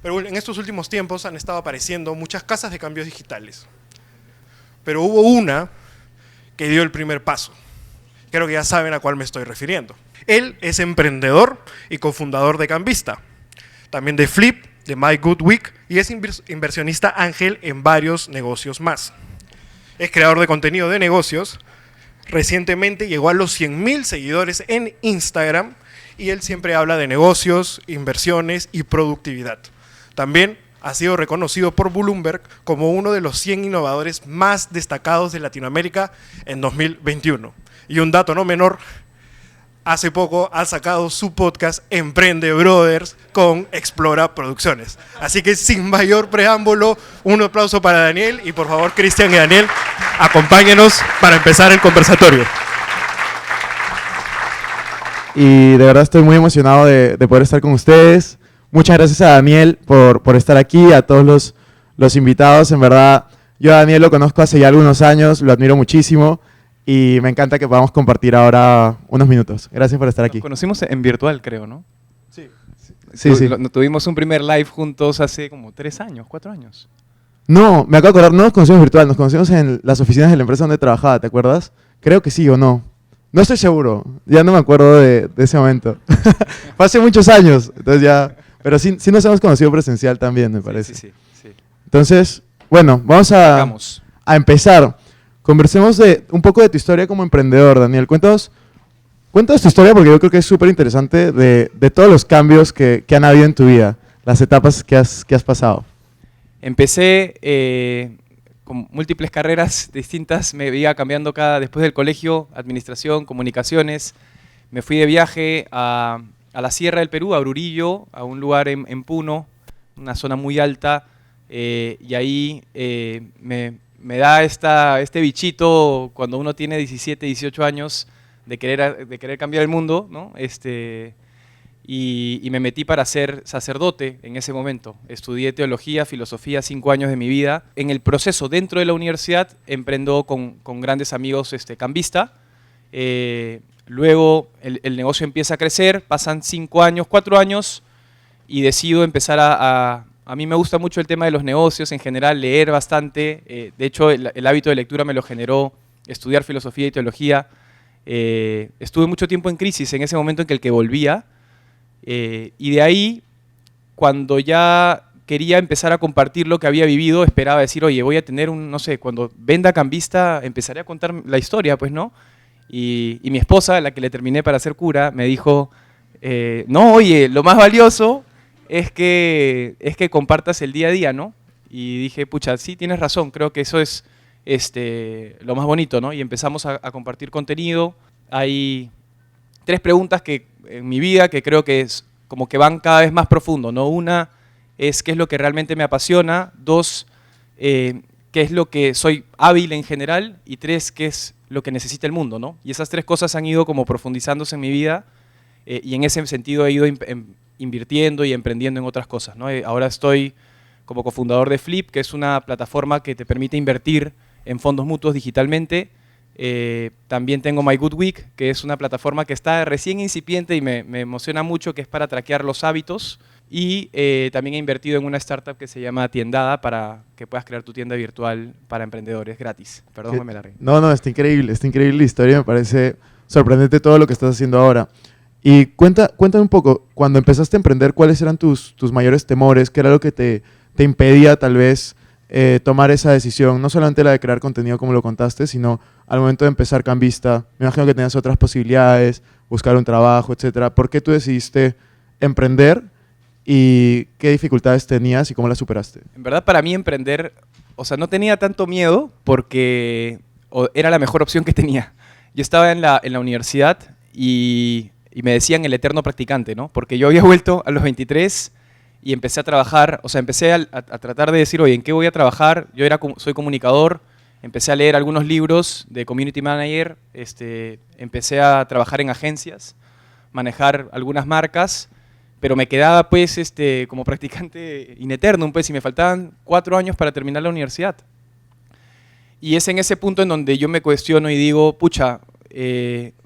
Pero en estos últimos tiempos han estado apareciendo muchas casas de cambios digitales. Pero hubo una que dio el primer paso. Creo que ya saben a cuál me estoy refiriendo. Él es emprendedor y cofundador de Cambista, también de Flip, de My Good Week, y es inversionista ángel en varios negocios más. Es creador de contenido de negocios. Recientemente llegó a los 100.000 seguidores en Instagram y él siempre habla de negocios, inversiones y productividad. También ha sido reconocido por Bloomberg como uno de los 100 innovadores más destacados de Latinoamérica en 2021. Y un dato no menor, hace poco ha sacado su podcast Emprende Brothers con Explora Producciones. Así que sin mayor preámbulo, un aplauso para Daniel y por favor, Cristian y Daniel, acompáñenos para empezar el conversatorio. Y de verdad estoy muy emocionado de poder estar con ustedes. Muchas gracias a Daniel por estar aquí, a todos los invitados. En verdad, yo a Daniel lo conozco hace ya algunos años, lo admiro muchísimo y me encanta que podamos compartir ahora unos minutos. Gracias por estar aquí. Nos conocimos en virtual, creo, ¿no? Sí. Sí. Tuvimos un primer live juntos hace como 3 años, 4 años. No, me acabo de acordar, no nos conocimos virtual, nos conocimos en las oficinas de la empresa donde trabajaba, ¿te acuerdas? Creo que sí o no. No estoy seguro, ya no me acuerdo de ese momento. Fue hace muchos años, entonces ya... Pero sí nos hemos conocido presencial también, me parece. Sí. Entonces, bueno, vamos a empezar. Conversemos un poco de tu historia como emprendedor, Daniel. Cuéntanos tu historia porque yo creo que es súper interesante de todos los cambios que han habido en tu vida, las etapas que has pasado. Empecé con múltiples carreras distintas, me iba cambiando después del colegio, administración, comunicaciones. Me fui de viaje a la sierra del Perú, a Brurillo, a un lugar en Puno, una zona muy alta, y ahí me da este bichito cuando uno tiene 17, 18 años de querer cambiar el mundo, ¿no? Y me metí para ser sacerdote en ese momento. Estudié teología, filosofía, 5 años de mi vida. En el proceso dentro de la universidad emprendo con grandes amigos Cambista. Luego el negocio empieza a crecer, pasan 5 años, 4 años y decido empezar a mí me gusta mucho el tema de los negocios, en general leer bastante. De hecho, el hábito de lectura me lo generó estudiar filosofía y teología. Estuve mucho tiempo en crisis en ese momento en que volvía. Y de ahí, cuando ya quería empezar a compartir lo que había vivido, esperaba decir, oye, voy a tener no sé, cuando venda Cambista, empezaré a contar la historia, pues, ¿no? Y mi esposa, la que le terminé para ser cura, me dijo, no, oye, lo más valioso es que compartas el día a día, ¿no? Y dije, pucha, sí, tienes razón, creo que eso es lo más bonito, ¿no? Y empezamos a compartir contenido. Hay 3 preguntas en mi vida que creo que es como que van cada vez más profundo, ¿no? Una es qué es lo que realmente me apasiona, 2, qué es lo que soy hábil en general, y 3, qué es lo que necesita el mundo, ¿no? Y esas 3 cosas han ido como profundizándose en mi vida y en ese sentido he ido invirtiendo y emprendiendo en otras cosas, ¿no? Ahora estoy como cofundador de Flip, que es una plataforma que te permite invertir en fondos mutuos digitalmente. También tengo My Good Week, que es una plataforma que está recién incipiente y me emociona mucho, que es para traquear los hábitos. Y también he invertido en una startup que se llama Tiendada para que puedas crear tu tienda virtual para emprendedores gratis. Perdón, me la reí. No, está increíble la historia, me parece sorprendente todo lo que estás haciendo ahora. Y cuéntame un poco, cuando empezaste a emprender, ¿cuáles eran tus mayores temores? ¿Qué era lo que te impedía tal vez tomar esa decisión? No solamente la de crear contenido como lo contaste, sino al momento de empezar Cambista. Me imagino que tenías otras posibilidades, buscar un trabajo, etcétera. ¿Por qué tú decidiste emprender y qué dificultades tenías y cómo las superaste? En verdad, para mí emprender, o sea, no tenía tanto miedo porque era la mejor opción que tenía. Yo estaba en la universidad y me decían el eterno practicante, ¿no? Porque yo había vuelto a los 23 y empecé a trabajar, o sea, empecé a tratar de decir, oye, ¿en qué voy a trabajar? Yo soy comunicador, empecé a leer algunos libros de community manager, empecé a trabajar en agencias, manejar algunas marcas, pero me quedaba pues como practicante in eternum, pues, y me faltaban 4 años para terminar la universidad. Y es en ese punto en donde yo me cuestiono y digo, pucha,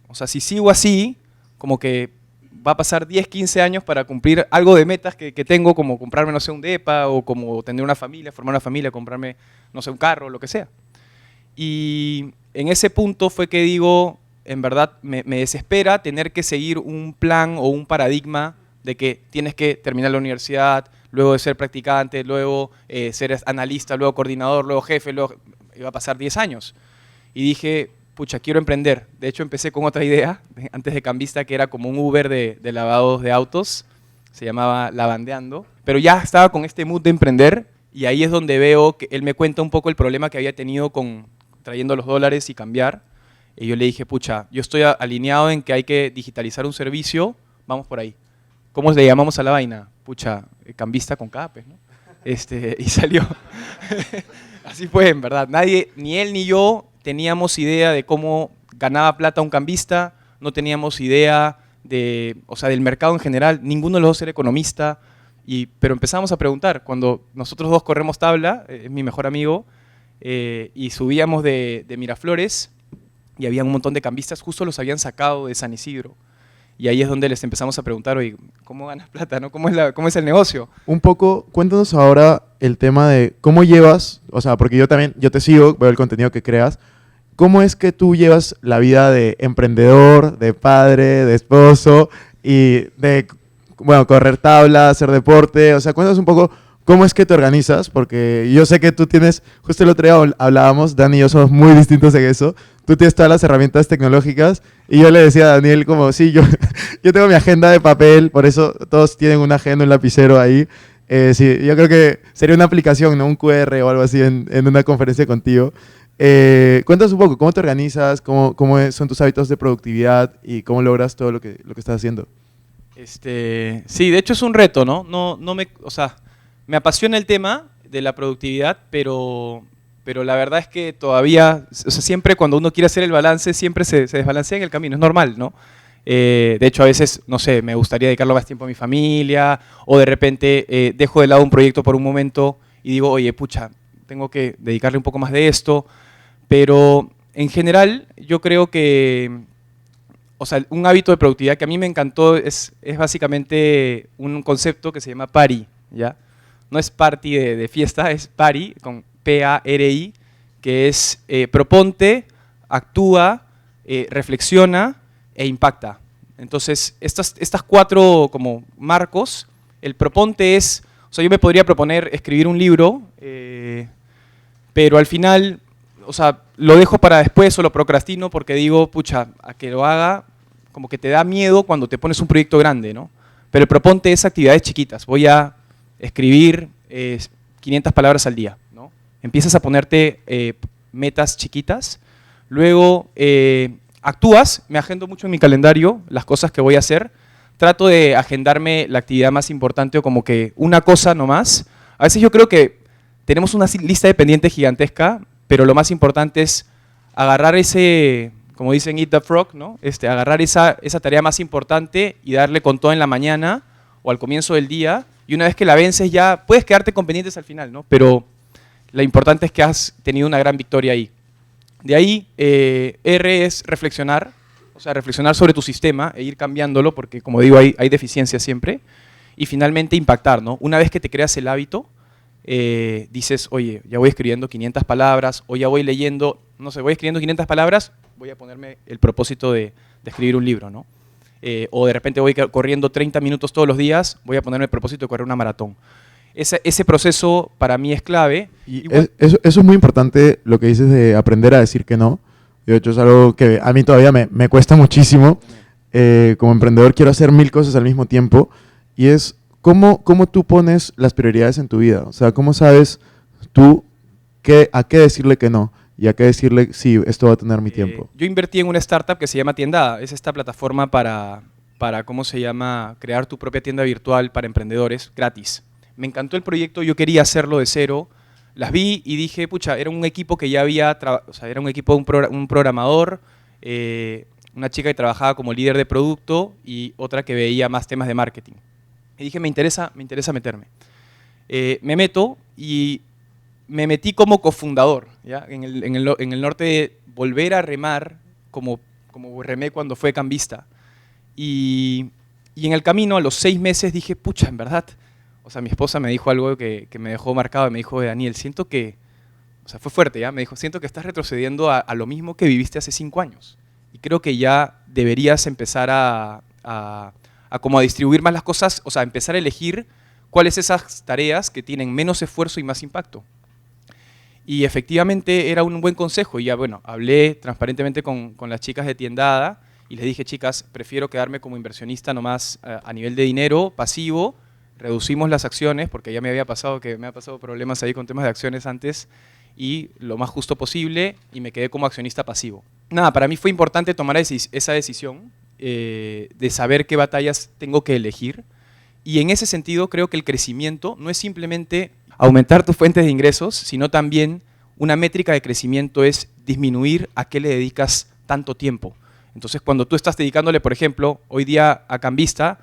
o sea, si sigo así, como que va a pasar 10, 15 años para cumplir algo de metas que tengo, como comprarme, no sé, un depa, o como tener una familia, formar una familia, comprarme, no sé, un carro, lo que sea. Y en ese punto fue que digo, en verdad me desespera tener que seguir un plan o un paradigma de que tienes que terminar la universidad, luego de ser practicante, luego ser analista, luego coordinador, luego jefe, luego iba a pasar 10 años. Y dije, pucha, quiero emprender. De hecho, empecé con otra idea, antes de Cambista, que era como un Uber de lavados de autos, se llamaba Lavandeando, pero ya estaba con este mood de emprender, y ahí es donde veo que él me cuenta un poco el problema que había tenido con trayendo los dólares y cambiar. Y yo le dije, pucha, yo estoy alineado en que hay que digitalizar un servicio, vamos por ahí. ¿Cómo le llamamos a la vaina? Pucha, Cambista con K, pues, ¿no? Y salió. Así fue, en verdad. Nadie, ni él ni yo, teníamos idea de cómo ganaba plata un cambista, no teníamos idea del mercado en general, ninguno de los dos era economista, pero empezamos a preguntar. Cuando nosotros dos corremos tabla, es mi mejor amigo, y subíamos de Miraflores, y había un montón de cambistas, justo los habían sacado de San Isidro. Y ahí es donde les empezamos a preguntar, oye, ¿cómo ganas plata? ¿No? ¿Cómo es el negocio? Un poco, cuéntanos ahora el tema de cómo llevas, o sea, porque yo te sigo, veo el contenido que creas. ¿Cómo es que tú llevas la vida de emprendedor, de padre, de esposo y de, bueno, correr tabla, hacer deporte? O sea, cuéntanos un poco cómo es que te organizas, porque yo sé que tú tienes, justo el otro día hablábamos, Dani y yo somos muy distintos en eso. Tú tienes todas las herramientas tecnológicas y yo le decía a Daniel como, sí, yo tengo mi agenda de papel, por eso todos tienen una agenda, un lapicero ahí. Sí, yo creo que sería una aplicación, ¿no? Un QR o algo así en una conferencia contigo. Cuéntanos un poco, ¿cómo te organizas? ¿Cómo son tus hábitos de productividad? ¿Y cómo logras todo lo que estás haciendo? Sí, de hecho es un reto, ¿no? O sea, me apasiona el tema de la productividad, pero la verdad es que todavía, o sea, siempre cuando uno quiere hacer el balance, siempre se desbalancea en el camino, es normal, ¿no? De hecho, a veces, no sé, me gustaría dedicarle más tiempo a mi familia, o de repente dejo de lado un proyecto por un momento y digo, oye, pucha, tengo que dedicarle un poco más de esto, pero en general yo creo que, o sea, un hábito de productividad que a mí me encantó es básicamente un concepto que se llama PARI, ¿ya? No es party de fiesta, es PARI, con P-A-R-I, que es proponte, actúa, reflexiona e impacta. Entonces, estas cuatro como marcos, el proponte es, o sea, yo me podría proponer escribir un libro, pero al final, o sea, lo dejo para después o lo procrastino porque digo, pucha, a que lo haga, como que te da miedo cuando te pones un proyecto grande, ¿no? Pero el proponte es actividades chiquitas. Voy a escribir 500 palabras al día, ¿no? Empiezas a ponerte metas chiquitas, luego actúas, me agendo mucho en mi calendario las cosas que voy a hacer, trato de agendarme la actividad más importante o como que una cosa nomás. A veces yo creo que tenemos una lista de pendientes gigantesca, pero lo más importante es agarrar ese, como dicen, eat the frog, ¿no? Agarrar esa tarea más importante y darle con todo en la mañana o al comienzo del día, y una vez que la vences ya puedes quedarte con pendientes al final, ¿no? Pero lo importante es que has tenido una gran victoria ahí. De ahí, R es reflexionar, o sea, reflexionar sobre tu sistema e ir cambiándolo, porque como digo, hay deficiencias siempre. Y finalmente, impactar, ¿no? Una vez que te creas el hábito, dices, oye, ya voy escribiendo 500 palabras, o ya voy leyendo, no sé, voy escribiendo 500 palabras, voy a ponerme el propósito de escribir un libro, ¿no? O de repente voy corriendo 30 minutos todos los días, voy a ponerme el propósito de correr una maratón. Ese proceso para mí es clave. Y eso es muy importante lo que dices de aprender a decir que no. De hecho, es algo que a mí todavía me cuesta muchísimo. Como emprendedor quiero hacer 1000 cosas al mismo tiempo. Y es cómo tú pones las prioridades en tu vida. O sea, cómo sabes tú a qué decirle que no y a qué decirle, sí, esto va a tener mi tiempo. Yo invertí en una startup que se llama Tiendada. Es esta plataforma para ¿cómo se llama? Crear tu propia tienda virtual para emprendedores gratis. Me encantó el proyecto, yo quería hacerlo de cero. Las vi y dije, pucha, era un equipo que ya había, o sea, era un equipo, un programador, una chica que trabajaba como líder de producto y otra que veía más temas de marketing. Y dije, me interesa meterme. Me meto y me metí como cofundador, ¿ya? En el norte de volver a remar como remé cuando fue Cambista. Y Y en el camino, a los 6 meses, dije, pucha, en verdad. O sea, mi esposa me dijo algo que me dejó marcado. Me dijo, Daniel, siento que, o sea, fue fuerte, ¿ya? Me dijo, siento que estás retrocediendo a lo mismo que viviste hace 5 años. Y creo que ya deberías empezar a como a distribuir más las cosas, o sea, empezar a elegir cuáles esas tareas que tienen menos esfuerzo y más impacto. Y efectivamente era un buen consejo. Y ya, bueno, hablé transparentemente con las chicas de Tiendada y les dije, chicas, prefiero quedarme como inversionista nomás a nivel de dinero pasivo. Reducimos las acciones, porque ya me había pasado problemas ahí con temas de acciones antes, y lo más justo posible, y me quedé como accionista pasivo. Nada, para mí fue importante tomar esa decisión de saber qué batallas tengo que elegir. Y en ese sentido creo que el crecimiento no es simplemente aumentar tus fuentes de ingresos, sino también una métrica de crecimiento es disminuir a qué le dedicas tanto tiempo. Entonces, cuando tú estás dedicándole, por ejemplo, hoy día a Cambista,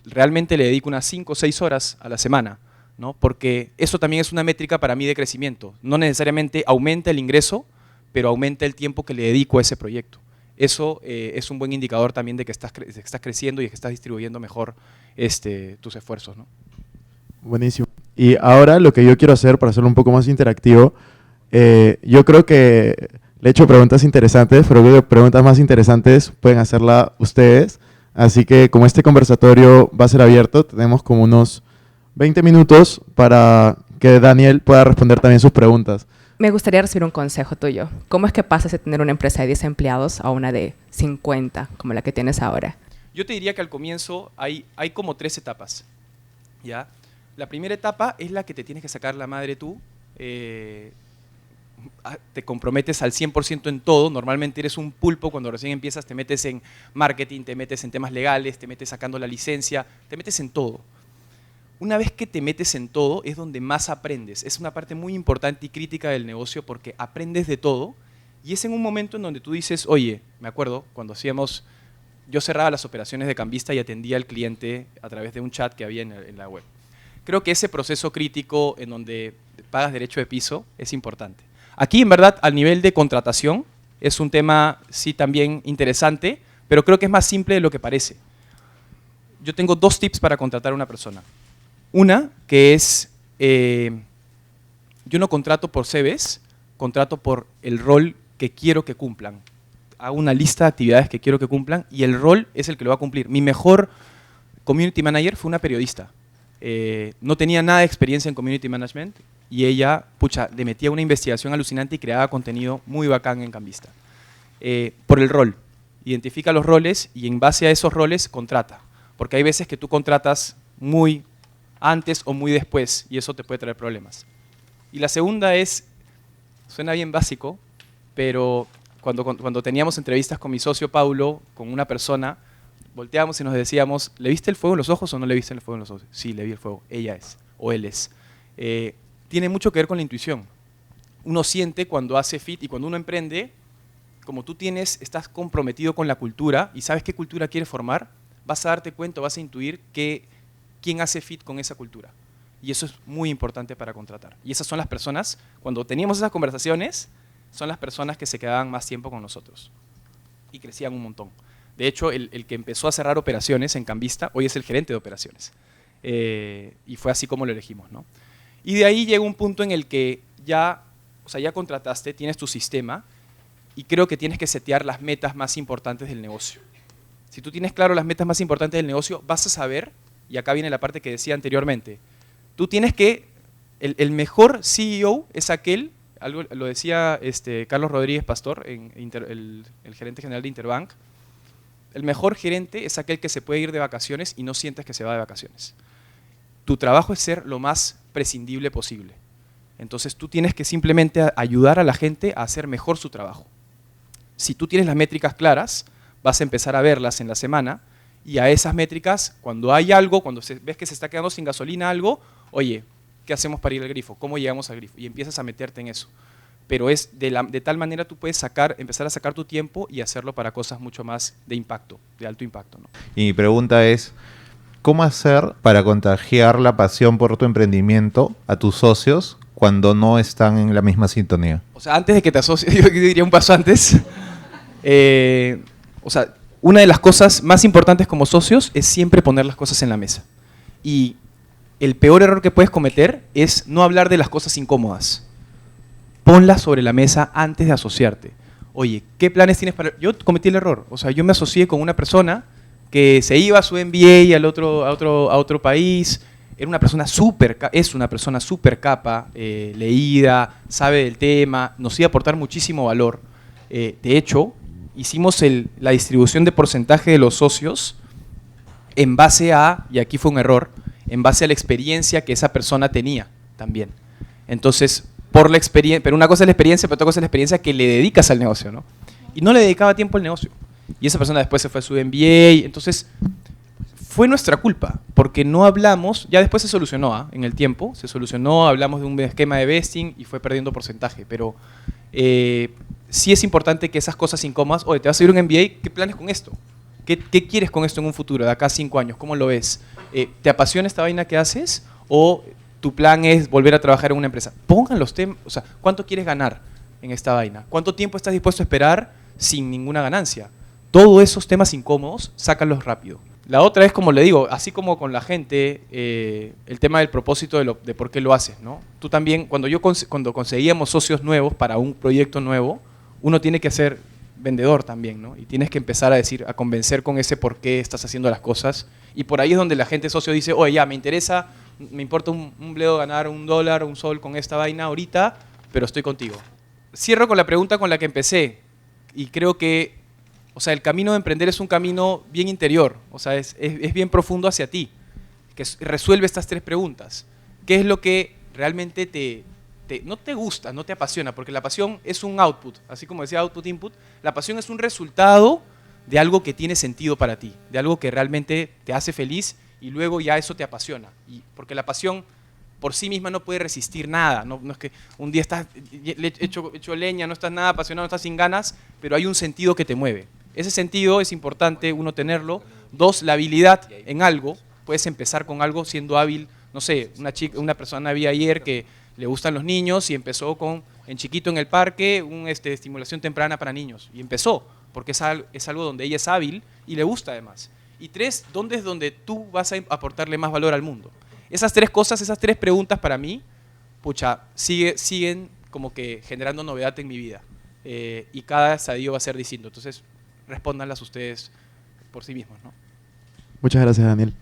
realmente le dedico unas 5 o 6 horas a la semana, ¿no? Porque eso también es una métrica para mí de crecimiento. No necesariamente aumenta el ingreso, pero aumenta el tiempo que le dedico a ese proyecto. Eso es un buen indicador también de que estás creciendo y que estás distribuyendo mejor tus esfuerzos, ¿no? Buenísimo. Y ahora lo que yo quiero hacer para hacerlo un poco más interactivo, yo creo que le he hecho preguntas interesantes, pero creo que preguntas más interesantes pueden hacerla ustedes. Así que como este conversatorio va a ser abierto, tenemos como unos 20 minutos para que Daniel pueda responder también sus preguntas. Me gustaría recibir un consejo tuyo. ¿Cómo es que pasas de tener una empresa de 10 empleados a una de 50, como la que tienes ahora? Yo te diría que al comienzo hay como 3 etapas, ¿ya? La primera etapa es la que te tienes que sacar la madre tú. Te comprometes al 100% en todo. Normalmente eres un pulpo cuando recién empiezas, te metes en marketing, te metes en temas legales, te metes sacando la licencia, te metes en todo. Una vez que te metes en todo es donde más aprendes. Es una parte muy importante y crítica del negocio porque aprendes de todo y es en un momento en donde tú dices, oye, me acuerdo cuando yo cerraba las operaciones de Cambista y atendía al cliente a través de un chat que había en la web. Creo que ese proceso crítico en donde pagas derecho de piso es importante. Aquí, en verdad, al nivel de contratación, es un tema, sí, también interesante, pero creo que es más simple de lo que parece. Yo tengo 2 tips para contratar a una persona. Una, que es, yo no contrato por CVs, contrato por el rol que quiero que cumplan. Hago una lista de actividades que quiero que cumplan y el rol es el que lo va a cumplir. Mi mejor community manager fue una periodista. No tenía nada de experiencia en community management y ella, le metía una investigación alucinante y creaba contenido muy bacán en Cambista. Por el rol. Identifica los roles y en base a esos roles contrata. Porque hay veces que tú contratas muy antes o muy después y eso te puede traer problemas. Y la segunda suena bien básico, pero cuando teníamos entrevistas con mi socio Paulo, con una persona, volteábamos y nos decíamos, ¿le viste el fuego en los ojos o no le viste el fuego en los ojos? Sí, le vi el fuego. Ella es, o él es. Tiene mucho que ver con la intuición. Uno siente cuando hace fit y cuando uno emprende, como tú estás comprometido con la cultura y sabes qué cultura quieres formar, vas a darte cuenta, vas a intuir quién hace fit con esa cultura. Y eso es muy importante para contratar. Y esas son las personas, cuando teníamos esas conversaciones, son las personas que se quedaban más tiempo con nosotros. Y crecían un montón. De hecho, el que empezó a cerrar operaciones en Cambista, hoy es el gerente de operaciones. Y fue así como lo elegimos, ¿no? Y de ahí llega un punto en el que ya contrataste, tienes tu sistema y creo que tienes que setear las metas más importantes del negocio. Si tú tienes claro las metas más importantes del negocio, vas a saber, y acá viene la parte que decía anteriormente, tú tienes que, el mejor CEO es aquel, algo lo decía Carlos Rodríguez Pastor, el gerente general de Interbank, el mejor gerente es aquel que se puede ir de vacaciones y no sientes que se va de vacaciones. Tu trabajo es ser lo más prescindible posible. Entonces tú tienes que simplemente ayudar a la gente a hacer mejor su trabajo. Si tú tienes las métricas claras, vas a empezar a verlas en la semana y a esas métricas, cuando hay algo, cuando ves que se está quedando sin gasolina algo, oye, ¿qué hacemos para ir al grifo? ¿Cómo llegamos al grifo? Y empiezas a meterte en eso. Pero es de tal manera tú puedes empezar a sacar tu tiempo y hacerlo para cosas mucho más de impacto, de alto impacto, ¿no? Y mi pregunta es, ¿cómo hacer para contagiar la pasión por tu emprendimiento a tus socios cuando no están en la misma sintonía? O sea, antes de que te asocies, yo diría un paso antes. una de las cosas más importantes como socios es siempre poner las cosas en la mesa. Y el peor error que puedes cometer es no hablar de las cosas incómodas. Ponlas sobre la mesa antes de asociarte. Oye, ¿qué planes tienes para...? Yo cometí el error. O sea, yo me asocié con una persona que se iba a su MBA a otro país. Era una persona es una persona súper capa, leída, sabe del tema, nos iba a aportar muchísimo valor. De hecho, hicimos la distribución de porcentaje de los socios en base a, y aquí fue un error, en base a la experiencia que esa persona tenía también. Entonces, por la experiencia, pero una cosa es la experiencia, pero otra cosa es la experiencia que le dedicas al negocio, ¿no? Y no le dedicaba tiempo al negocio. Y esa persona después se fue a su MBA, entonces fue nuestra culpa, porque no hablamos, ya después se solucionó, en el tiempo, se solucionó, hablamos de un esquema de vesting y fue perdiendo porcentaje, pero sí es importante que esas cosas incómodas, oye, te vas a ir a un MBA, ¿qué planes con esto? ¿Qué quieres con esto en un futuro, de acá a 5 años? ¿Cómo lo ves? ¿Te apasiona esta vaina que haces o tu plan es volver a trabajar en una empresa? Pongan los temas, o sea, ¿cuánto quieres ganar en esta vaina? ¿Cuánto tiempo estás dispuesto a esperar sin ninguna ganancia? Todos esos temas incómodos, sácalos rápido. La otra es, como le digo, así como con la gente, el tema del propósito de por qué lo haces, ¿no? Tú también, cuando conseguíamos socios nuevos para un proyecto nuevo, uno tiene que ser vendedor también, ¿no? Y tienes que empezar a convencer con ese por qué estás haciendo las cosas. Y por ahí es donde la gente socio dice, oye, ya, me importa un bledo ganar $1 o $1 con esta vaina ahorita, pero estoy contigo. Cierro con la pregunta con la que empecé, y creo que, o sea, el camino de emprender es un camino bien interior, o sea, es bien profundo hacia ti, que resuelve estas 3 preguntas. ¿Qué es lo que realmente no te gusta, no te apasiona? Porque la pasión es un output, así como decía output-input, la pasión es un resultado de algo que tiene sentido para ti, de algo que realmente te hace feliz y luego ya eso te apasiona. Porque la pasión por sí misma no puede resistir nada, no es que un día estás hecho leña, no estás nada apasionado, no estás sin ganas, pero hay un sentido que te mueve. Ese sentido es importante, uno, tenerlo. 2, la habilidad en algo. Puedes empezar con algo siendo hábil. No sé, una persona vi ayer que le gustan los niños y empezó en chiquito en el parque, estimulación temprana para niños. Y empezó, porque es algo donde ella es hábil y le gusta además. Y 3, ¿dónde es donde tú vas a aportarle más valor al mundo? Esas 3 cosas, esas 3 preguntas para mí, pucha, siguen como que generando novedad en mi vida. Y cada estadio va a ser distinto. Entonces, respóndanlas ustedes por sí mismos, ¿no? Muchas gracias, Daniel.